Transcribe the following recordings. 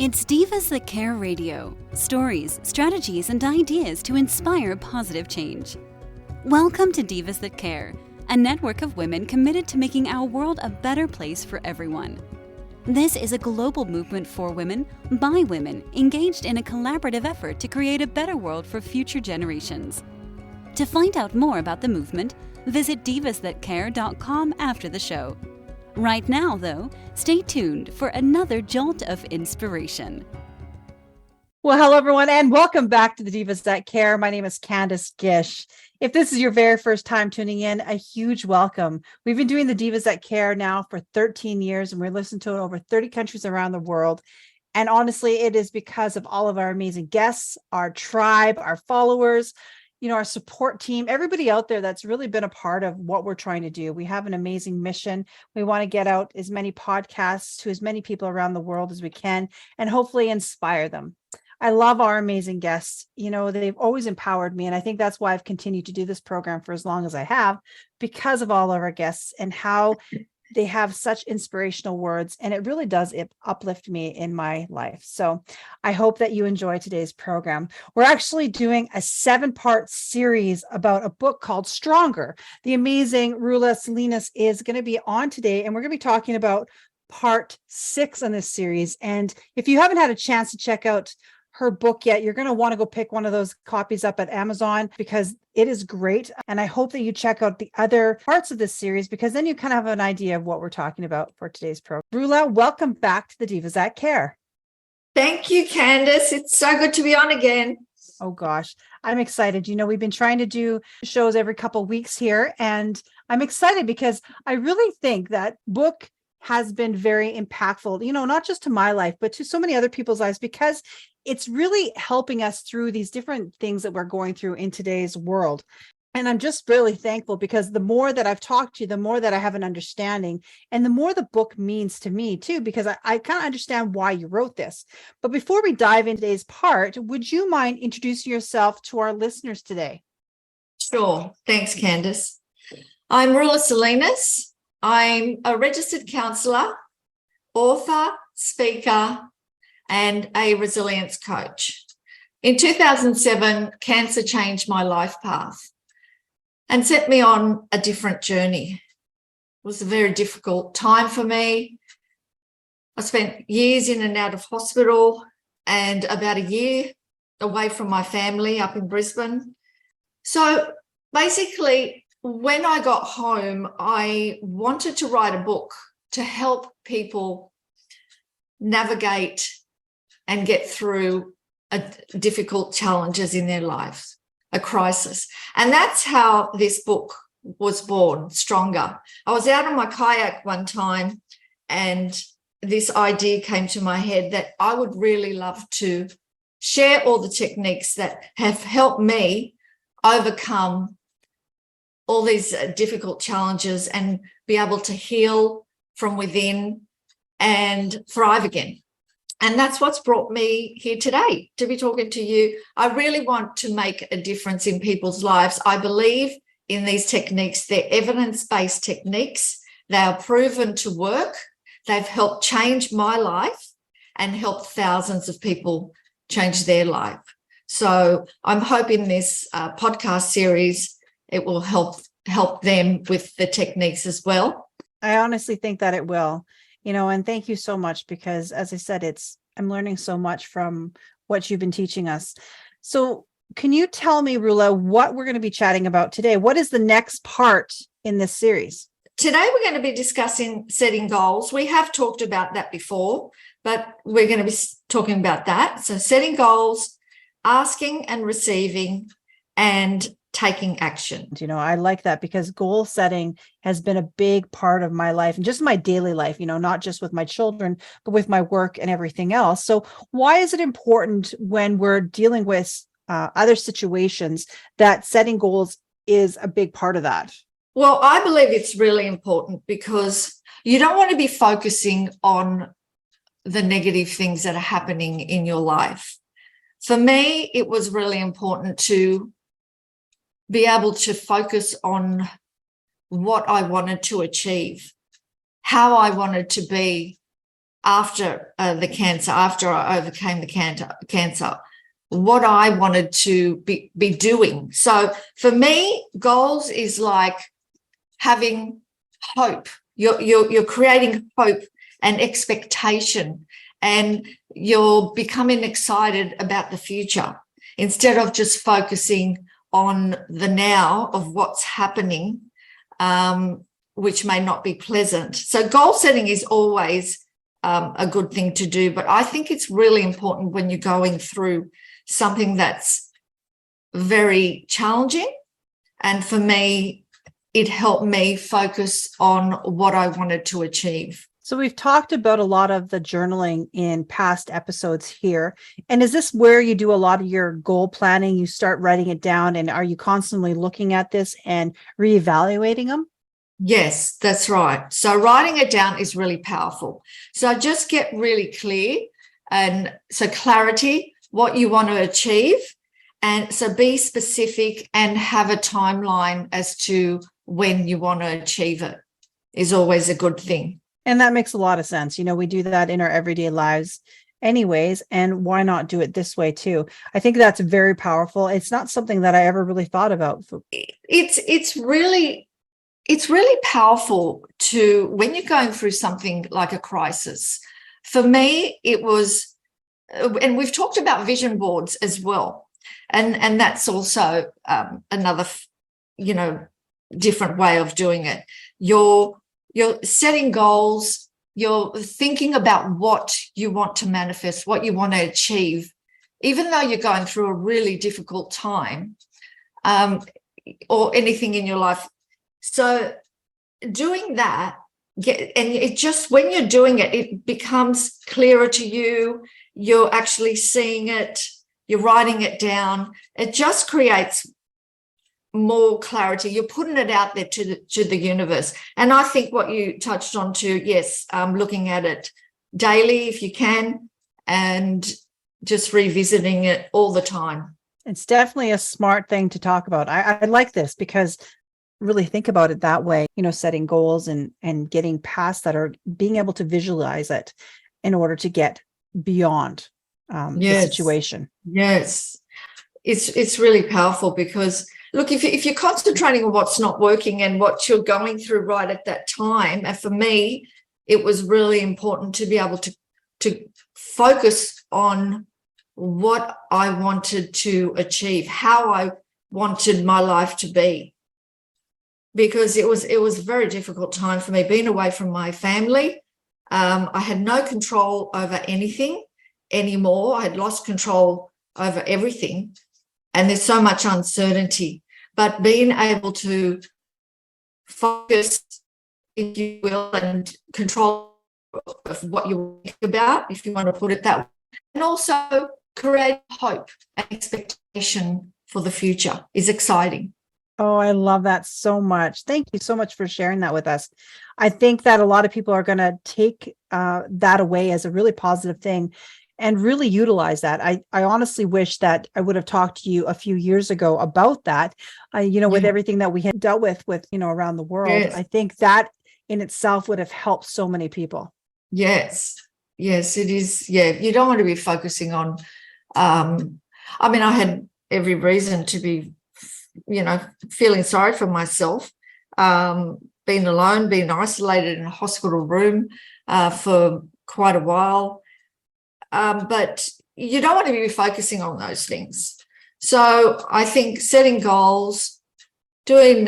It's Divas That Care Radio. Stories, strategies, and ideas to inspire positive change. Welcome to Divas That Care, a network of women committed to making our world a better place for everyone. This is a global movement for women, by women, engaged in a collaborative effort to create a better world for future generations. To find out more about the movement, visit divasthatcare.com after the show. Right now, though, stay tuned for another jolt of inspiration. Well, hello, everyone, and welcome back to the Divas That Care. My name is Candace Gish. If this is your very first time tuning in, a huge welcome. We've been doing the Divas That Care now for 13 years, and we're listening to it in over 30 countries around the world. And honestly, it is because of all of our amazing guests, our tribe, our followers, our support team, everybody out there that's really been a part of what we're trying to do. We have an amazing mission. We want to get out as many podcasts to as many people around the world as we can and hopefully inspire them. I love our amazing guests. They've always empowered me. And I think that's why I've continued to do this program for as long as I have, because of all of our guests and how they have such inspirational words. And it really does uplift me in my life. So I hope that you enjoy today's program. We're actually doing a 7-part series about a book called Stronger. The amazing Rula Salinas is going to be on today, and we're going to be talking about part 6 on this series. And if you haven't had a chance to check out her book yet, you're going to want to go pick one of those copies up at Amazon because it is great. And I hope that you check out the other parts of this series because then you kind of have an idea of what we're talking about for today's program. Rula, welcome back to the Divas That Care. Thank you, Candace. It's so good to be on again. Oh gosh, I'm excited. We've been trying to do shows every couple of weeks here, and I'm excited because I really think that book has been very impactful, not just to my life, but to so many other people's lives, because it's really helping us through these different things that we're going through in today's world. And I'm just really thankful because the more that I've talked to you, the more that I have an understanding and the more the book means to me too, because I kind of understand why you wrote this. But before we dive into today's part, would you mind introducing yourself to our listeners today? Sure. Thanks, Candace. I'm Rula Salinas. I'm a registered counsellor, author, speaker, and a resilience coach. In 2007, cancer changed my life path and set me on a different journey. It was a very difficult time for me. I spent years in and out of hospital and about a year away from my family up in Brisbane. So basically, when I got home, I wanted to write a book to help people navigate and get through difficult challenges in their lives, a crisis. And that's how this book was born, Stronger. I was out on my kayak one time and this idea came to my head that I would really love to share all the techniques that have helped me overcome all these difficult challenges and be able to heal from within and thrive again. And that's what's brought me here today to be talking to you. I really want to make a difference in people's lives. I believe in these techniques. They're evidence-based techniques. They are proven to work. They've helped change my life and helped thousands of people change their life. So I'm hoping this podcast series, it will help them with the techniques as well. I honestly think that it will. And thank you so much because, as I said, I'm learning so much from what you've been teaching us. So can you tell me, Rula, what we're going to be chatting about today? What is the next part in this series? Today, we're going to be discussing setting goals. We have talked about that before, but we're going to be talking about that. So setting goals, asking and receiving, and taking action. I like that because goal setting has been a big part of my life and just my daily life, not just with my children, but with my work and everything else. So why is it important when we're dealing with other situations that setting goals is a big part of that? Well, I believe it's really important because you don't want to be focusing on the negative things that are happening in your life. For me, it was really important to be able to focus on what I wanted to achieve, how I wanted to be after the cancer, after I overcame the cancer, what I wanted to be doing. So for me, goals is like having hope. You're creating hope and expectation, and you're becoming excited about the future instead of just focusing on the now of what's happening, which may not be pleasant. So goal setting is always a good thing to do, but I think it's really important when you're going through something that's very challenging. And for me, it helped me focus on what I wanted to achieve. So we've talked about a lot of the journaling in past episodes here. And is this where you do a lot of your goal planning? You start writing it down, and are you constantly looking at this and reevaluating them? Yes, that's right. So writing it down is really powerful. So just get really clear, and so clarity, what you want to achieve. And so be specific and have a timeline as to when you want to achieve it is always a good thing. And that makes a lot of sense. You know, we do that in our everyday lives anyways, and why not do it this way too? I think that's very powerful. It's not something that I ever really thought about. It's really powerful to, when you're going through something like a crisis. For me, it was, and we've talked about vision boards as well. And that's also another, different way of doing it. You're setting goals, you're thinking about what you want to manifest, what you want to achieve, even though you're going through a really difficult time, or anything in your life. So doing that, when you're doing it, it becomes clearer to you. You're actually seeing it, you're writing it down. It just creates more clarity. You're putting it out there to the universe. And I think what you touched on too, yes, looking at it daily if you can, and just revisiting it all the time. It's definitely a smart thing to talk about. I like this because really think about it that way, setting goals and getting past that, or being able to visualize it in order to get beyond the situation. Yes. It's really powerful because, look, if you're concentrating on what's not working and what you're going through right at that time, and for me, it was really important to be able to focus on what I wanted to achieve, how I wanted my life to be, because it was a very difficult time for me being away from my family. I had no control over anything anymore. I had lost control over everything, and there's so much uncertainty. But being able to focus, if you will, and control of what you think about, if you want to put it that way, and also create hope and expectation for the future is exciting. Oh, I love that so much. Thank you so much for sharing that with us. I think that a lot of people are going to take that away as a really positive thing and really utilize that. I honestly wish that I would have talked to you a few years ago about that, with everything that we had dealt with, around the world. Yes. I think that in itself would have helped so many people. Yes, it is. Yeah, you don't want to be focusing on, I had every reason to be, feeling sorry for myself, being alone, being isolated in a hospital room for quite a while. But you don't want to be focusing on those things. So I think setting goals, doing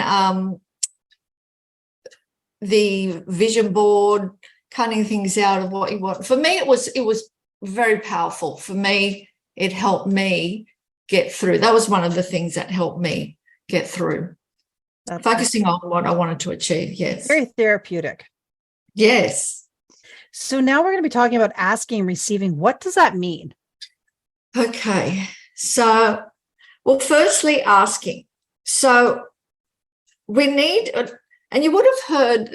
the vision board, cutting things out of what you want. For me, it was very powerful. For me, it helped me get through. That was one of the things that helped me get through. Focusing on what I wanted to achieve. Yes. Very therapeutic. Yes. So now we're going to be talking about asking and receiving. What does that mean? Okay. So, well, firstly, asking. So we need, and you would have heard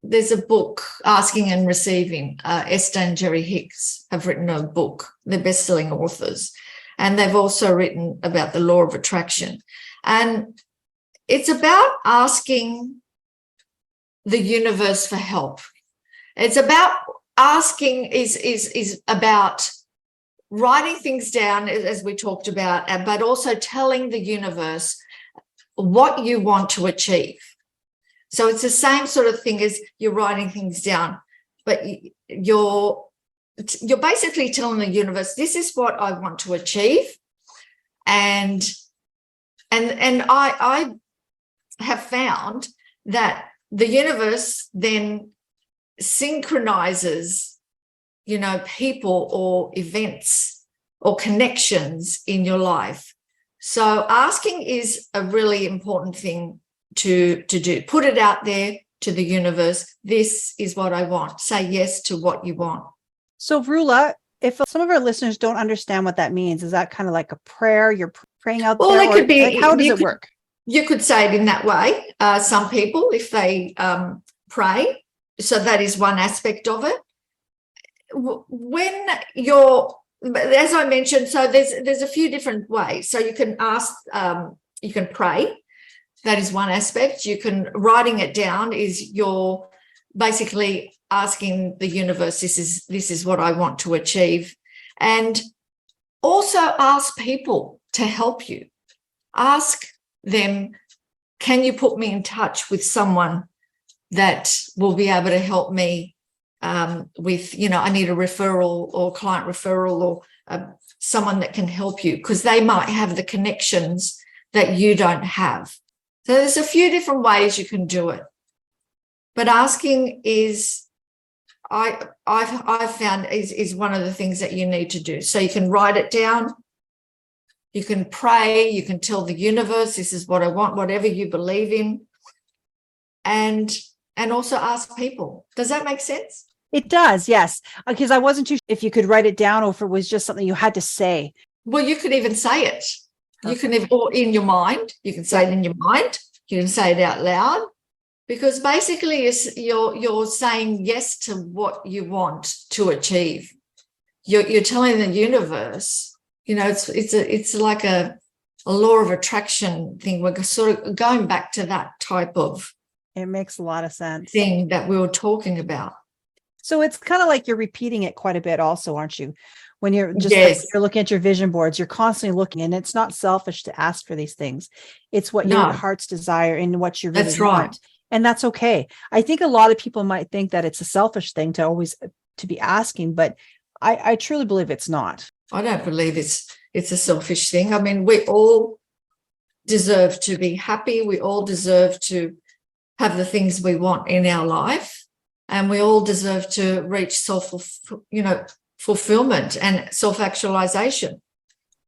there's a book, Asking and Receiving. Esther and Jerry Hicks have written a book. They're best-selling authors. And they've also written about the law of attraction. And it's about asking the universe for help. It's about asking is about writing things down, as we talked about, but also telling the universe what you want to achieve. So it's the same sort of thing as you're writing things down, but you're basically telling the universe, this is what I want to achieve. And I have found that the universe then synchronizes, people or events or connections in your life. So asking is a really important thing to do. Put it out there to the universe. This is what I want. Say yes to what you want. So, Rula, if some of our listeners don't understand what that means, is that kind of like a prayer? You're praying out there? It could be. How does it work? You could say it in that way. Some people, if they pray, so that is one aspect of it. When you're, as I mentioned, so there's a few different ways. So you can ask, you can pray. That is one aspect. You can, writing it down is you're basically asking the universe, this is what I want to achieve. And also ask people to help you. Ask them, can you put me in touch with someone that will be able to help me with, I need a referral or client referral or someone that can help you, because they might have the connections that you don't have. So there's a few different ways you can do it. But asking is, I've found is one of the things that you need to do. So you can write it down, you can pray, you can tell the universe, this is what I want, whatever you believe in, and also ask people. Does that make sense? It does, yes. Because I wasn't too sure if you could write it down or if it was just something you had to say. Well, you could even say it. Okay. You can even, or in your mind. You can say it in your mind. You can say it out loud. Because basically you're saying yes to what you want to achieve. You're telling the universe, it's like a law of attraction thing. We're sort of going back to that type of, it makes a lot of sense, thing that we were talking about. So it's kind of like you're repeating it quite a bit also, aren't you? When you're just Yes. like you're looking at your vision boards, you're constantly looking, and it's not selfish to ask for these things. It's what your heart's desire and what you really That's right. want. And that's okay. I think a lot of people might think that it's a selfish thing to always to be asking, but I truly believe it's not. I don't believe it's a selfish thing. I mean, we all deserve to be happy. We all deserve to have the things we want in our life, and we all deserve to reach fulfillment and self-actualization.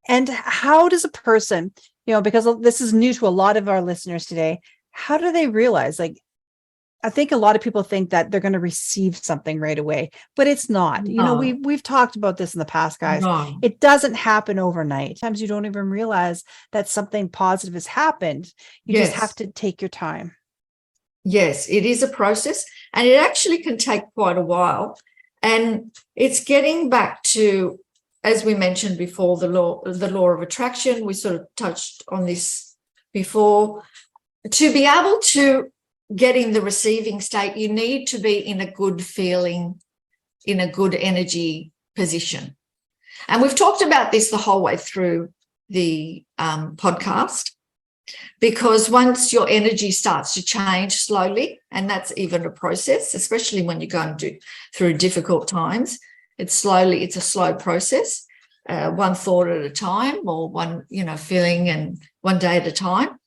And how does a person, because this is new to a lot of our listeners today, how do they realize, I think a lot of people think that they're going to receive something right away, but it's not. No. We've talked about this in the past, guys. No. It doesn't happen overnight. Sometimes you don't even realize that something positive has happened. You just have to take your time. Yes, it is a process, and it actually can take quite a while. And it's getting back to, as we mentioned before, the law of attraction. We sort of touched on this before. To be able to get in the receiving state, you need to be in a good feeling, in a good energy position. And we've talked about this the whole way through the podcast, because once your energy starts to change slowly, and that's even a process, especially when you're going through difficult times, it's a slow process, one thought at a time, or one, feeling, and one day at a time,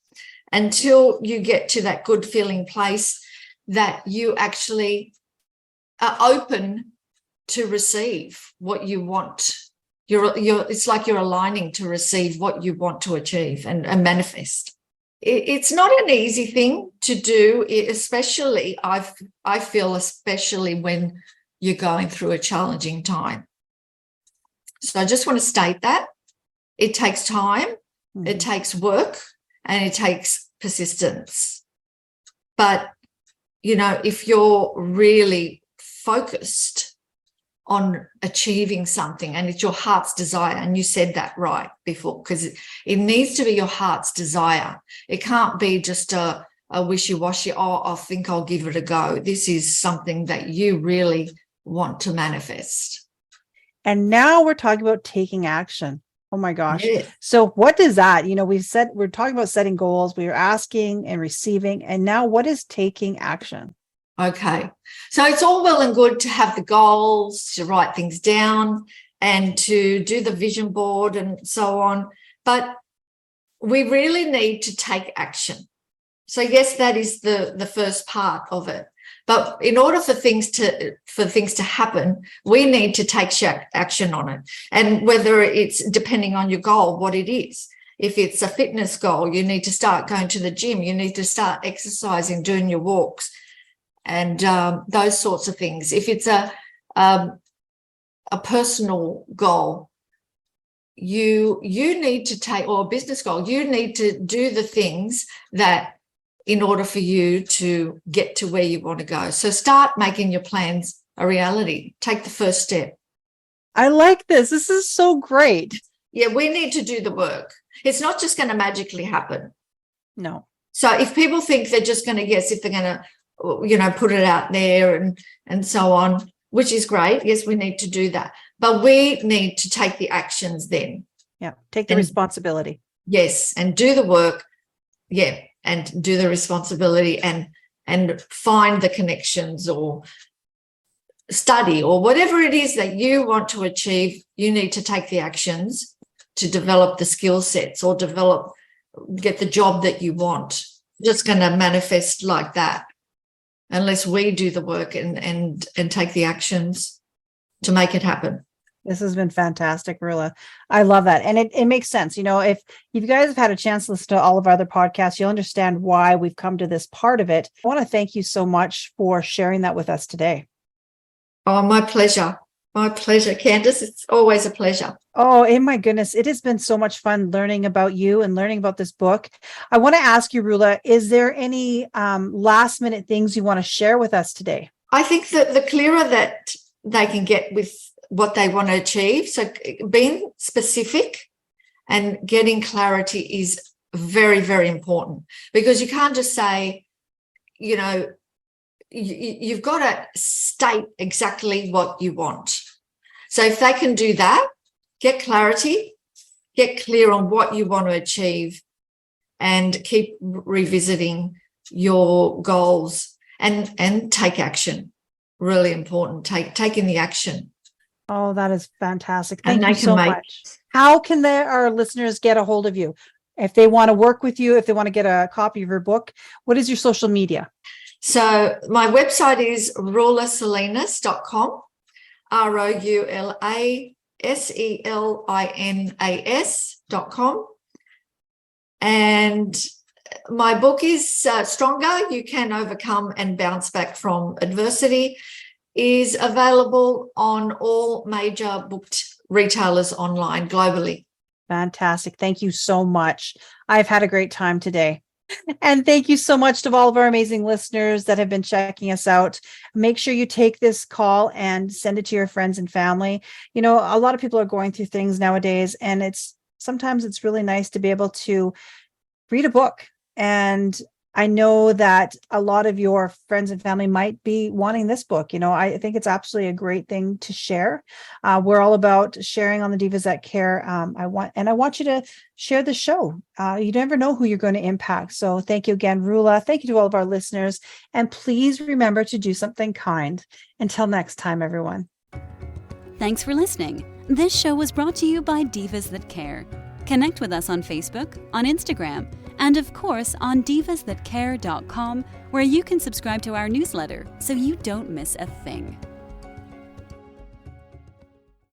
until you get to that good feeling place that you actually are open to receive what you want. It's like you're aligning to receive what you want to achieve and manifest. It's not an easy thing to do, especially I feel, especially when you're going through a challenging time. So I just want to state that it takes time, it takes work, and it takes persistence. But, if you're really focused on achieving something, and it's your heart's desire, and you said that right before, because it needs to be your heart's desire. It can't be just a a wishy-washy, oh, I think I'll give it a go. This is something that you really want to manifest. And now we're talking about taking action. Oh my gosh. Yes. So what does that, we're talking about setting goals, we were asking and receiving, and now what is taking action? Okay. So it's all well and good to have the goals, to write things down and to do the vision board and so on. But we really need to take action. So yes, that is the first part of it. But in order for things to happen, we need to take action on it. And whether it's depending on your goal, what it is. If it's a fitness goal, you need to start going to the gym. You need to start exercising, doing your walks, and those sorts of things. If it's a personal goal, you need to take, or a business goal, you need to do the things that in order for you to get to where you want to go. So start making your plans a reality. Take the first step. I like this. This is so great. Yeah, we need to do the work. It's not just going to magically happen. No. So if people think they're just going to, yes, if they're going to, put it out there and so on, which is great. Yes, we need to do that. But we need to take the actions then. Yeah, take the responsibility. Yes, and do the work. Yeah, and do the responsibility and find the connections or study or whatever it is that you want to achieve. You need to take the actions to develop the skill sets or get the job that you want. Just going to manifest like that unless we do the work and take the actions to make it happen. This has been fantastic, Rula. I love that. And it makes sense. If you guys have had a chance to listen to all of our other podcasts, you'll understand why we've come to this part of it. I want to thank you so much for sharing that with us today. Oh, my pleasure. My pleasure, Candace. It's always a pleasure. Oh, my goodness. It has been so much fun learning about you and learning about this book. I want to ask you, Rula, is there any last minute things you want to share with us today? I think that the clearer that they can get with what they want to achieve. So being specific and getting clarity is very, very important, because you can't just say, you've got to state exactly what you want. So if they can do that, get clarity, get clear on what you want to achieve, and keep revisiting your goals and take action. Really important. Taking the action. Oh, that is fantastic. Thank you so much. How can our listeners get a hold of you? If they want to work with you, if they want to get a copy of your book, what is your social media? So my website is rulasalinas.com, ROULASELINAS.com. And my book is Stronger, You Can Overcome and Bounce Back from Adversity, is available on all major booked retailers online globally. Fantastic. Thank you so much. I've had a great time today. And thank you so much to all of our amazing listeners that have been checking us out. Make sure you take this call and send it to your friends and family. A lot of people are going through things nowadays, and sometimes it's really nice to be able to read a book. And I know that a lot of your friends and family might be wanting this book. I think it's absolutely a great thing to share. We're all about sharing on the Divas That Care. I want you to share the show. You never know who you're going to impact. So thank you again, Rula. Thank you to all of our listeners. And please remember to do something kind. Until next time, everyone. Thanks for listening. This show was brought to you by Divas That Care. Connect with us on Facebook, on Instagram, and of course on divasthatcare.com, where you can subscribe to our newsletter so you don't miss a thing.